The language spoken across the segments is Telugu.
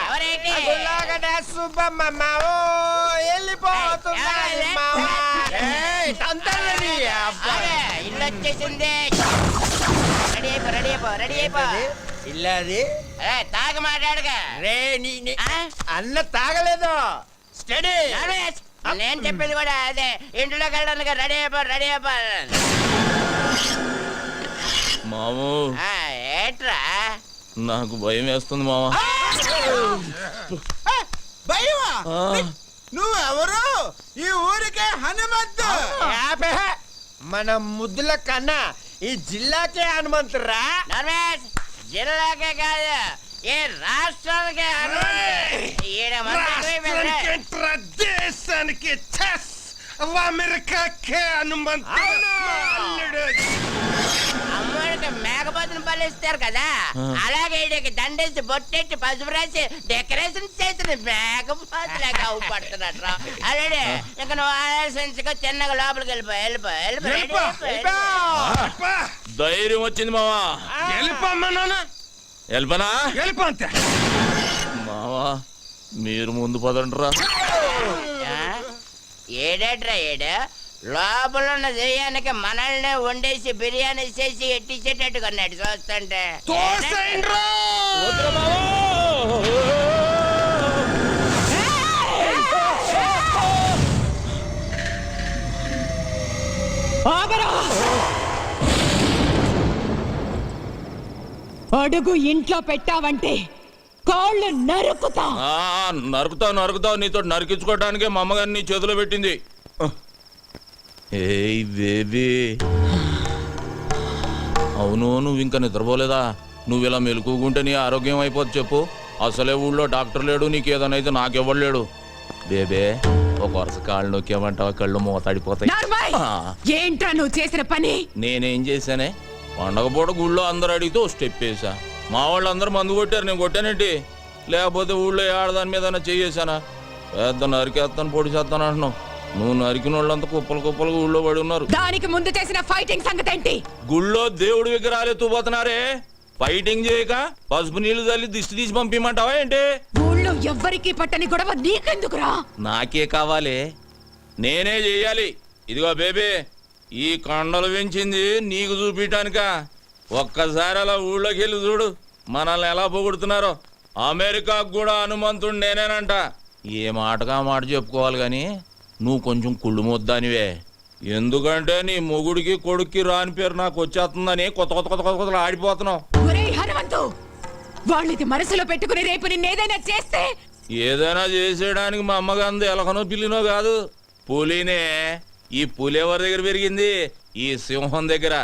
వెళ్ళిపోతున్నదా సుబ్బమ్మ వెళ్ళిపోతున్నది ఇల్లు వచ్చేసింది. రెడీ అయిపో. ఇల్లది తాగి మాట్లాడగా రే అన్న తాగలేదు. స్టడీ. నేను చెప్పేది కూడా అదే. ఇంట్లోకి వెళ్ళడానికి రెడీ అయిపో. మాము ఏట్రా నాకు భయం వేస్తుంది మావా. భయమా? నువ్వెవరు? ఈ ఊరికే హనుమంతు. మన ముద్దుల కన్నా ఈ జిల్లాకే హనుమంతురా. జిల్లాకే కాదు, ఏ రాష్ట్రానికే దేశానికి అమెరికాకే హనుమంతు. అమ్మడికి మేకపోతుని పలిస్తారు కదా, అలాగే ఈడికి దండేసి బొట్టెట్టి పసుపు రాసి డెకరేషన్ చేసిన మేకపోతులాగా అవుపడుతున్నట్టు. అలాగే ఇక నువ్వు ఆలోచించుకో, చిన్నగా లోపలికి వెళ్ళిపో. ధైర్యం వచ్చింది మావా. వెళ్ళిపోమ్మా నాన్న. వెళ్ళిపోనా? వెళ్ళిపో అంతే. మావా మీరు ముందు పదండ్రా. ఏడేట్రా లోపల ఉన్న దెయ్యానికి మనల్ని వండేసి బిర్యానీ చేసి ఎట్టించేటట్టు కొన్నాడు చూస్తుంటే. అడుగు ఇంట్లో పెట్టావంటే కాళ్ళు నరుకుతావు. నీతో నరికించుకోవడానికే మా అమ్మగారిని నీ చేతిలో పెట్టింది. ఏయ్ బేబీ, అవును నువ్వు ఇంకా నిద్రపోలేదా? నువ్వు ఇలా మెలుకుంటే నీ ఆరోగ్యం అయిపోద్ది. చెప్పు, అసలే ఊళ్ళో డాక్టర్ లేడు, నీకు ఏదైతే నాకెవ్వడు లేడు. బేబే ఒక వరుస కాళ్ళు నొక్కేమంటావా? కళ్ళు మూతాడిపోతాయి. ఏంట్రా నువ్వు చేసిన పని? నేనేం చేశానే? పండగ పూట గుళ్ళో అందరు అడిగితే స్టెప్ వేసా. మా వాళ్ళు అందరూ మందు కొట్టారు, నేను కొట్టానేంటి? లేకపోతే ఊళ్ళో ఆడదాని మీద చేసానా? పెద్ద నరికేస్తాను, పొడి చేస్తాను అంటున్నావు. నువ్వు నరికిన వాళ్ళంతా కుప్పలు ఊళ్ళో పడి ఉన్నారు. దానికి ముందు చేసిన ఫైటింగ్ సంగతి ఏంటి? గుళ్ళో దేవుడి విగ్రహాలు ఎత్తుపోతున్నారే, ఫైటింగ్ చేయక పసుపు నీళ్లు చల్లి దిష్టి తీసి పంపిమంటావా ఏంటి? ఊళ్ళో ఎవ్వరికి పట్టని గొడవ నీకెందుకురా? నాకే కావాలి, నేనే చెయ్యాలి. ఇదిగో బేబీ, ఈ కొండలు పెంచింది నీకు చూపించడానిక. ఒక్కసారి అలా ఊళ్ళోకి వెళ్ళి చూడు, మనల్ని ఎలా పొగుడుతున్నారో. అమెరికాకు కూడా హనుమంతుడు నేనేనంట. ఏ మాటగా మాట చెప్పుకోవాలి గాని నువ్వు కొంచెం కుళ్ళు మొద్దానివే. ఎందుకంటే నీ మొగుడికి కొడుక్కి రాని పేరు నాకు వచ్చేస్తుందని కొత్త ఆడిపోతున్నావు. హనుమంతు, వాళ్ళది మనసులో పెట్టుకుని రేపు నిన్నేదైనా చేస్తే? ఏదైనా చేసేయడానికి మా అమ్మగాంది ఎలకనో పిల్లినో కాదు, పులినే. ఈ పులి ఎవరి దగ్గర పెరిగింది? ఈ సింహం దగ్గర.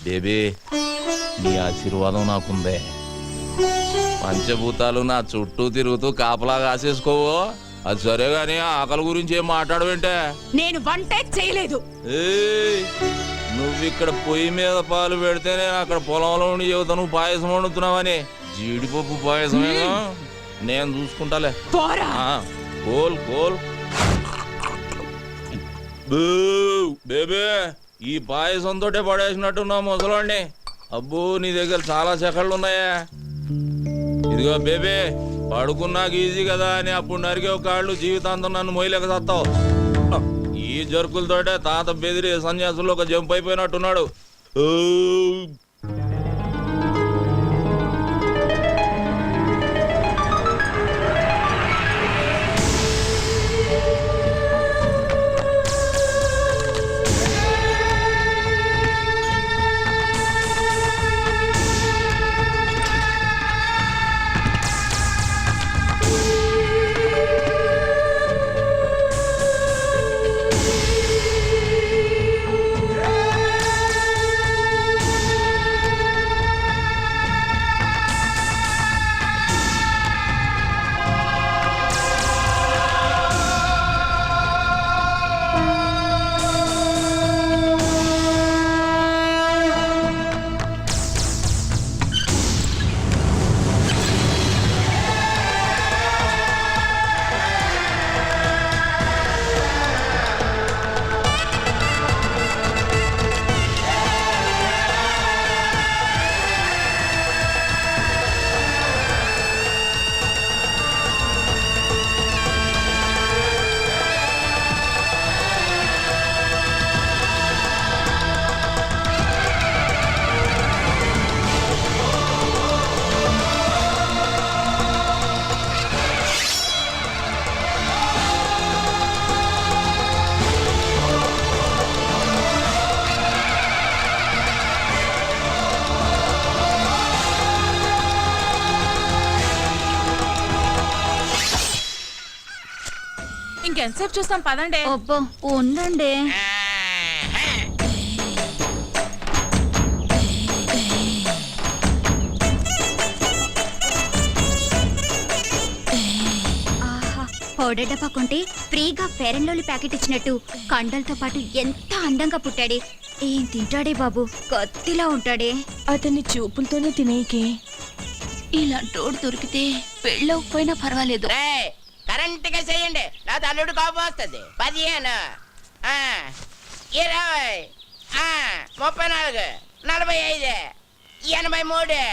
బేబీ, నీ ఆశీర్వాదం నాకుందే. పంచభూతాలు నా చుట్టూ తిరుగుతూ కాపలా కాసేసుకోవో. అది సరే గాని ఆకలి గురించి ఏం మాట్లాడవేంటే? నేను వంటే చేయలేదు. నువ్వు ఇక్కడ పొయ్యి మీద పాలు పెడితే నేను అక్కడ పొలంలో ఉండి చెబుతా నువ్వు పాయసం వండుతున్నావని. జీడిపప్పు పాయసమేగా, నేను చూసుకుంటాలే. కోల్ బేబే, ఈ పాయసంతో పడేసినట్టున్నావు ముసలాన్ని. అబ్బో, నీ దగ్గర చాలా సెకళ్ళు ఉన్నాయా? ఇదిగో బేబే, పడుకున్నాక ఈజీ కదా అని అప్పుడు నరికే కాళ్ళు జీవితాంతం నన్ను మొయ్యలేక సత్తావు. ఈ జరుకులతోటే తాత బెదిరి సన్యాసుల్లో ఒక జంప్ అయిపోయినట్టున్నాడు. ఇంకెంతసేపు చూస్తాం పదండి. అబ్బో ఉండండి. పౌడర్ డబ్బా కొంటే ఫ్రీగా ఫెయిర్ అండ్ లవ్లీ ప్యాకెట్ ఇచ్చినట్టు కండలతో పాటు ఎంత అందంగా పుట్టాడే. ఏం తింటాడే బాబు, కత్తిలా ఉంటాడే. అతన్ని చూపులతోనే తినేకే. ఇలాంటోడు దొరికితే పెళ్ళవకపోయినా పర్వాలేదు. కరెంట్ గా చేయండి, నా అల్లుడు కోపం వస్తుంది. 15 20 34 45 83.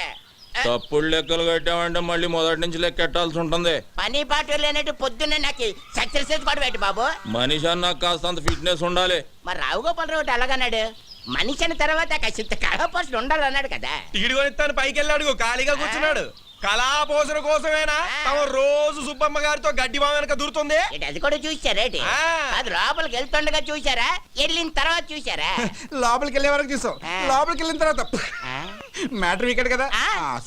తప్పుడు లెక్కలు కట్టామంటే మళ్ళీ మొదటి నుంచి లెక్కెట్టాల్సి ఉంటుంది. పని పాటు లేనట్టు పొద్దున్నే నాకు సక్సెస్ కూడా పెట్టి బాబు. మనిషి అన్నా కాస్తంత ఫిట్నెస్ ఉండాలి. మరి రావు గోపాల్ రావు అలాగన్నాడు. మనిషి అన్న తర్వాత కాసింత కళాపోషణ ఉండాలన్నాడు కదా. టికెట్ కొనిస్తాను పైకి వెళ్ళాడు, ఖాళీగా కూర్చున్నాడు. కళాపోషణ కోసమేనా తమ రోజు సుబ్బమ్మ గారితో గడ్డి బావ వెనక దూరుతుంది. అది కూడా చూసారేటి? అది లోపలికి వెళ్తుండగా చూసారా, వెళ్ళిన తర్వాత చూసారా? లోపలికి వెళ్ళే వరకు చూసాం, లోపలికి వెళ్ళిన తర్వాత మ్యాటర్ ఇక్కడ కదా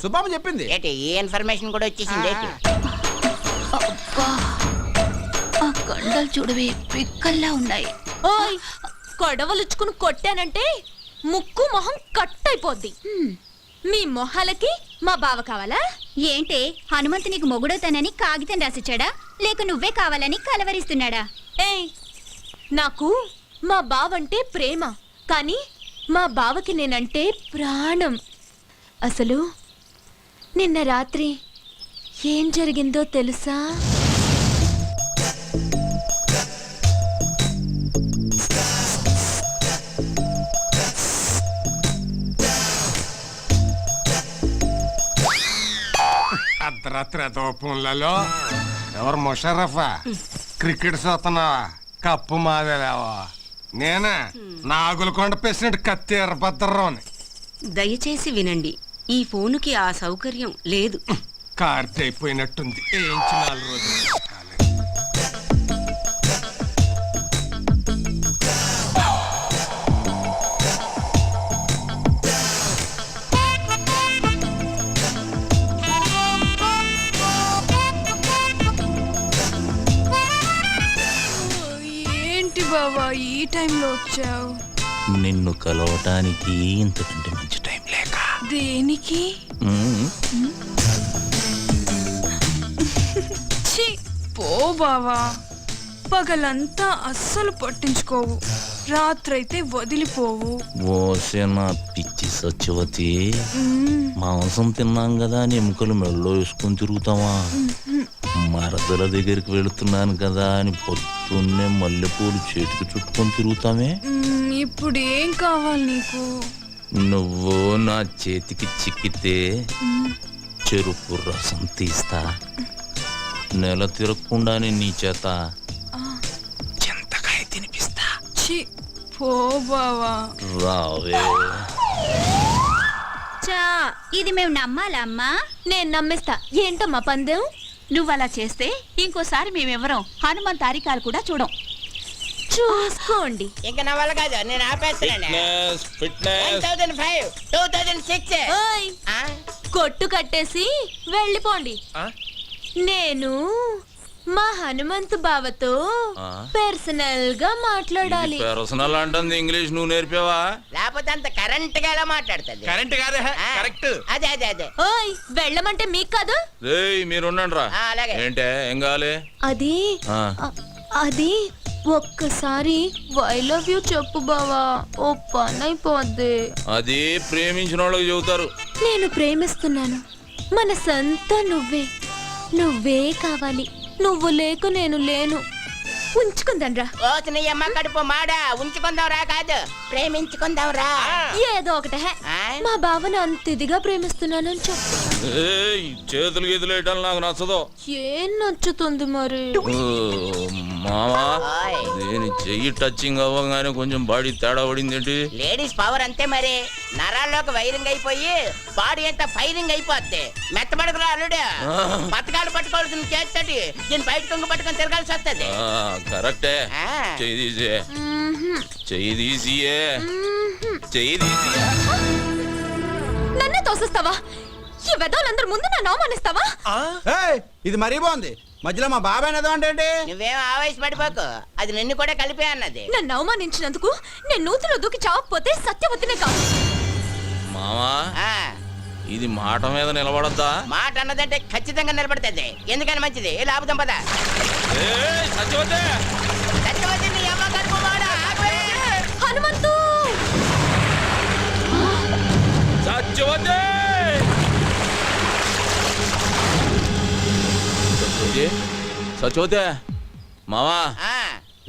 సుబ్బమ్మ చెప్పింది. ఏంటి ఈ ఇన్ఫర్మేషన్ కూడా వచ్చేసింది ఏంటి? అబ్బా, ఆ కండలు చూడవే పిక్కల్లా ఉన్నాయి. ఓయ్, కొడవలుచ్చుకుని కొట్టానంటే ముక్కు మొహం కట్ అయిపోద్ది. మీ మొహాలకి మా బావ కావాలా? ఏంటే హనుమంతు నీకు మొగుడవుతానని కాగితం రాసిచ్చాడా, లేక నువ్వే కావాలని కలవరిస్తున్నాడా? ఏయ్, నాకు మా బావంటే ప్రేమ, కానీ మా బావకి నేనంటే ప్రాణం. అసలు నిన్న రాత్రి ఏం జరిగిందో తెలుసా? అర్ధరాత్రి దోపంలలో ఎవరు ముషరఫా క్రికెట్ చూస్తున్నావా? కప్పు మాదేలేవా? నేనే నాగులకొండ ప్రెసిడెంట్ కత్తి ఎర్రభద్రరావుని. దయచేసి వినండి, ఈ ఫోనుకి ఆ సౌకర్యం లేదు. కార్తె అయిపోయినట్టుంది. ఏంచి 4 రోజులు ఏంటి బావా ఈ టైంలో వచ్చావు? నిన్ను కలవటానికి ఇంతకంటే మంచి టైం లేక. దేనికి? ఛీ, పో బావా. పగలంతా అస్సలు పట్టించుకోవు, రాత్రైతే వదిలిపోవు. ఓసే నా పిచ్చి సత్యవతి, మాంసం తిన్నాం కదా అని ఎముకలు మెళ్ళో వేసుకొని తిరుగుతావా? మరదల దగ్గరికి వెళుతున్నాను కదా అని పొద్దున్నే మల్లెపూలు చేతికి చుట్టుకొని తిరుగుతామే. ఇప్పుడు ఏం కావాలి నీకు? నువ్వు నా చేతికి చిక్కితే చెరుకు రసం తీస్తా, నెల తిరగకుండానే నీ చేత చింతకాయ తినిపిస్తా. ఛీ, పో బావా. రావే. చా, ఇది మేము నమ్మాలా అమ్మా? నేను నమ్మిస్తా. ఏంటమ్మా పందెం? నువ్వలా చేస్తే ఇంకోసారి మేమెవరం హనుమంత్ తారికాలు కూడా చూడం. చూసుకోండి. ఇంకా నా వల్ల కాదు, నేను ఆపేస్తున్నాను. ఫిట్నెస్ 1005 2006. ఓయ్, కొట్టు కట్టేసి వెళ్ళిపోండి. నేను మా హనుమంతు బావతో పర్సనల్ గా మాట్లాడాలి. పర్సనల్ అంటుంది ఇంగ్లీష్ నువ్వు నేర్పావా? లేకపోతే అంత కరెంట్ గా ఎలా మాట్లాడుతుంది? కరెంట్ కాదే, కరెక్ట్. అదే అదే అదే. ఓయ్, వెళ్ళమంటే మీకు కాదు. ఏయ్ మీరుండండి రా. అలాగే. ఏంటే ఏం కావాలి? అది అది ఒక్కసారి ఐ లవ్ యూ చెప్పు బావా, ఓ పని అయిపోద్ది. అది ప్రేమించిన వాళ్ళకి చెబుతారు. నేను ప్రేమిస్తున్నాను, మనసంతా నువ్వే, నువ్వే కావాలి. నువ్వు లేకు నేను లేను. ఉంచుకుందాంరా. నీ అమ్మ కడుపు మాడా, ఉంచుకుందాం రా కాదు, ప్రేమించుకుందాం రా. ఏదో ఒకటే, మా బావను అంత ఇదిగా ప్రేమిస్తున్నానని చెప్పు. ఏయ్ చేతులు గీతులు వేయటం నాకు నచ్చదు. ఏం నచ్చుతుంది మరి? మామా, ఓయ్. నేను చెయ్యి టచింగ్ అవ్వగానే కొంచెం బాడీ తేడా పడింది ఏంటి? లేడీస్ పవర్ అంతే మరి. నరాల్లోకి వైరింగ్ అయిపోయి బాడీ అంతా ఫైరింగ్ అయిపోద్ది. మెత్తబడుకురా అల్లుడు, పథకాలు పట్టుకోవాల్సిన చేస్తటి దీన్ని బయట కొంగు పట్టుకొని తిరగాల్సి వస్తుంది. కరెక్టే. చెయ్యి తీసే, చెయ్యి తీసియే, చెయ్యి తీసి. నన్నే తోసిస్తావా? ఈ వెదవులందరి ముందు నన్ను అవమానిస్తావా? ఏయ్, ఇది మరీ బాగుంది. మధ్యలో మా బాబాయ్ ఏదో అంటే నువ్వేం ఆవేశపడిపోకు, అది నిన్ను కూడా కలిపే అన్నది. నన్ను అవమానించినందుకు నేను నూతిలో దూకి చావకపోతే సత్యవతినే కాదు. మావా ఆ, ఇది మాట మీద నిలబడద్దా? మాట అన్నదంటే ఖచ్చితంగా నిలబడుతుంది. ఎందుకని మంచిది, ఏ లాభం పద. సత్యవతే సత్యవతి నీ అమ్మ కడుపువాడా, ఆపే. హనుమంతు సత్యవతే సత్యవతే మావా ఆ,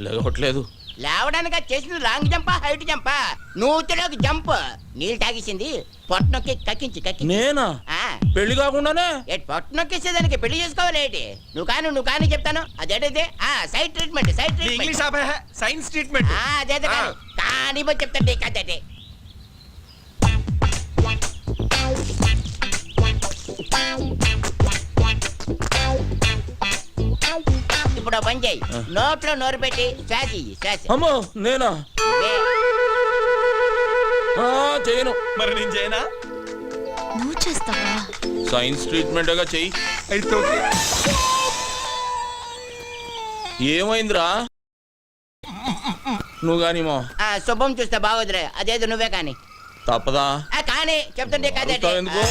లేవట్లేదు. లేవడానికి అది చేసింది లాంగ్ జంపా హైట్ జంపా? నూతిలోకి జంప్. నీళ్ళు తాగేసింది పొట్టనొక్కి కక్కించి నేనా? ఆ, పెళ్లి కాకుండానే? ఏటి పొట్టనొక్కేసేదానికి పెళ్లి చేసుకోవాలి ఏంటి? నువ్వు కానీ చెప్తాను. అదేంటిది? సైడ్ ట్రీట్మెంట్, సైడ్ నీ ట్రీట్మెంట్. ఇంగ్లీష్ ఆపే సైన్స్ ట్రీట్మెంట్. అదేదో కాదు, కానీ పోయి చెప్తాను కదండి. ఇప్పుడు ఓ పని చేయి, నోట్లో నోరు పెట్టి శ్వాస ఇయ్యి, శ్వాస. అమ్మో నేనా? వే. చేయను. మరి నేను చేయనా? నువ్వు చేస్తావా? సైన్స్ ట్రీట్మెంట్గా చెయ్యి. అయితే ఓకే. ఏమైందిరా? నువ్వు గాని మా శుభం చూస్తే బాగోదురే, అదేదో నువ్వే కానీ. తప్పదా? కానీ చెప్తుంటే కదండి. అడుగుతావు ఎందుకు?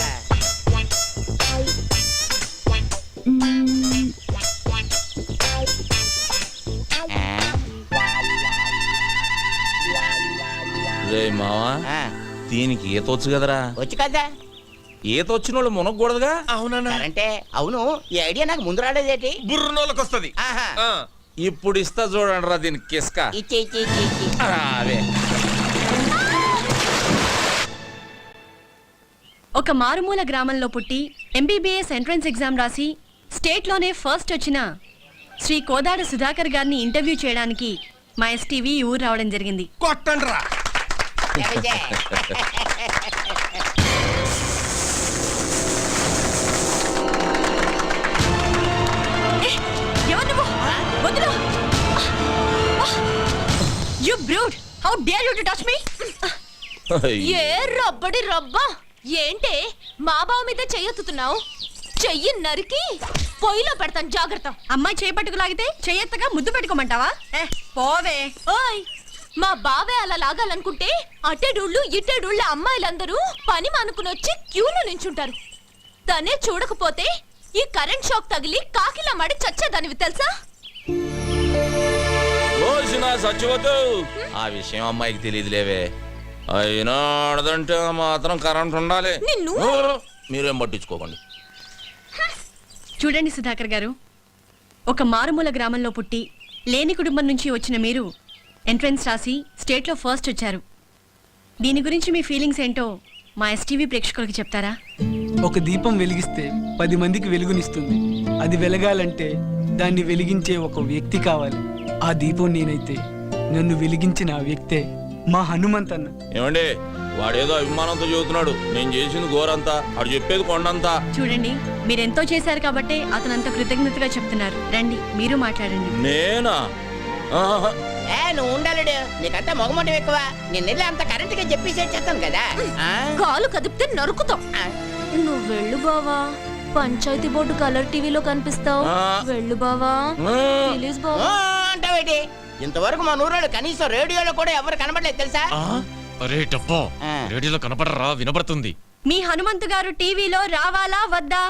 రే మావా, దీనికి ఈత వచ్చు కదరా? వచ్చు కదా. ఈత వచ్చిన వాళ్ళు మునగకూడదుగా? అవునన్నా. అంటే అవును, ఈ ఐడియా నాకు ముందు రాలేదేటి? బుర్రనోళ్ళకి వస్తుంది. ఆహా. ఇప్పుడు ఇస్తా చూడండి రా దీనికి కిస్క. ఇచ్చి. అవే ఒక మారుమూల గ్రామంలో పుట్టి ఎంబీబీఎస్ ఎంట్రన్స్ ఎగ్జామ్ రాసి స్టేట్లోనే ఫస్ట్ వచ్చిన శ్రీ కోదాడ సుధాకర్ గారిని ఇంటర్వ్యూ చేయడానికి మా ఎస్టీవీ ఈ ఊరు రావడం జరిగింది. కొట్టండి రా. జగజే. ఎవరు నువ్వు? వదిలు! You brute! How dare you to touch me? ఏ రబ్బడి రబ్బా, ఏంటే మా బావ మీద చెయ్యెత్తుతున్నావు? చెయ్యి నరికి పొయ్యిలో పెడతాను, జాగ్రత్త. అమ్మాయి చేయి పట్టుకు లాగితే చెయ్యెత్తగా ముద్దు పెట్టుకోమంటావా? పోవే. ఓయ్, మా బావే అలా లాగాలనుకుంటే అటెడూళ్ళు ఇటెడూళ్ళ అమ్మాయిలందరూ పని మానుకుని వచ్చి క్యూలో నించుంటారు. తనే చూడకపోతే ఈ కరెంట్ షాక్ తగిలి కాకిలా మడి చచ్చేదానివి తెలుసా? సచ్చివద్దు, ఆ విషయం అమ్మాయికి తెలియదులేవే. అయినా ఆడదంటే మాత్రం కరెంట్ ఉండాలి. నిన్ను మీరేం పట్టించుకోకండి. చూడండి సుధాకర్ గారు, ఒక మారుమూల గ్రామంలో పుట్టి లేని కుటుంబం నుంచి వచ్చిన మీరు ఎంట్రన్స్ రాసి స్టేట్లో ఫస్ట్ వచ్చారు. దీని గురించి మీ ఫీలింగ్స్ ఏంటో మా ఎస్టీవీ ప్రేక్షకులకి చెప్తారా? ఒక దీపం వెలిగిస్తే 10 మందికి వెలుగునిస్తుంది. అది వెలగాలంటే దాన్ని వెలిగించే ఒక వ్యక్తి కావాలి. ఆ దీపం నేనైతే నన్ను వెలిగించిన ఆ వ్యక్తే మా హనుమంతన్న. ఏమండి, వాడేదో అభిమానంతో చెబుతున్నాడు. నేను చేసింది గోరంతా, వాడు చెప్పేది కొండంతా. చూడండి, మీరెంతో చేశారు కాబట్టే అతను అంత కృతజ్ఞతగా చెప్తున్నారు. రండి, మీరు మాట్లాడండి. నేనా? ఆహా. నువ్వు ఉండాలడు, నీకంతా మొగమటం ఎక్కువ. నేను వెళ్ళి అంత కరెంట్ గా చెప్పేసి చేస్తాను కదా. కాలు కదిపితే నరుకుతాం. నువ్వు వెళ్ళు బావా, పంచాయతీ బోర్డు కలర్ టీవీలో కనిపిస్తావు. వెళ్ళు బావా, ప్లీజ్ బావా. అంటావేటి? ఇంతవరకు మా నూరోళ్ళు కనీసం రేడియోలో కూడా ఎవరు కనబడలేదు తెలుసా? అరే టప్పో, రేడియోలో కనపడరా? వినపడుతుంది. మీ హనుమంతు గారు టీవీలో రావాలా వద్దా?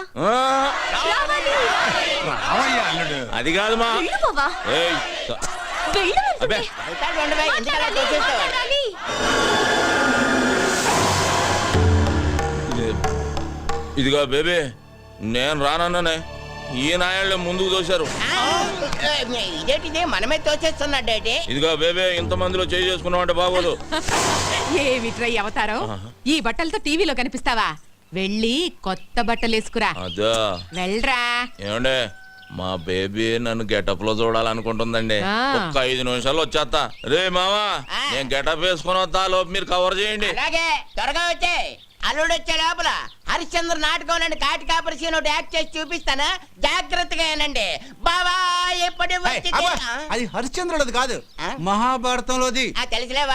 రావాలి. అది కాదు మా. వెళ్ళు బావా, ఏయ్, వెళ్ళు అబ్బే. అంటుంటే. అవుతాడు ఉండవే, ఎందుకు అలా తోసేస్తావు? మాట్లాడాలి. ఇదిగో బేబీ, నేను రానన్నానే, ఈ నాయాళ్ళే ముందుకు దోశారు. ఇదేంటిది మనమే తోచేస్తున్నాడేటి? ఇదిగో బేబీ, ఇంతమందిలో చేయి చేసుకున్నావు అంటే బాగోదు. ఏమిట్రై అవతారం? ఈ బట్టలతో టీవీలో కనిపిస్తావా? వెళ్ళి కొత్త బట్టలు వేసుకురా. అదా వెళ్ళరా. ఏమండే, మా బేబీ నన్ను గెటప్ లో చూడాలనుకుంటుందండి. ఒక్క 5 నిమిషాలు వచ్చేస్తా. రే మావా, నేను గెటప్ వేసుకుని వస్తా, లోపు మీరు కవర్ చేయండి. అలాగే, త్వరగా వచ్చే. అల్లుడు వచ్చే లోపల హరిశ్చంద్ర నాటకం కాటి కాపరి సీన్ ఒకటి యాక్ట్ చేసి చూపిస్తాను, జాగ్రత్తగా ఏనండి. బాబా ఎప్పుడు అది హరిశ్చంద్రుడిది కాదు, మహాభారతంలోది. తెలుసులేవా?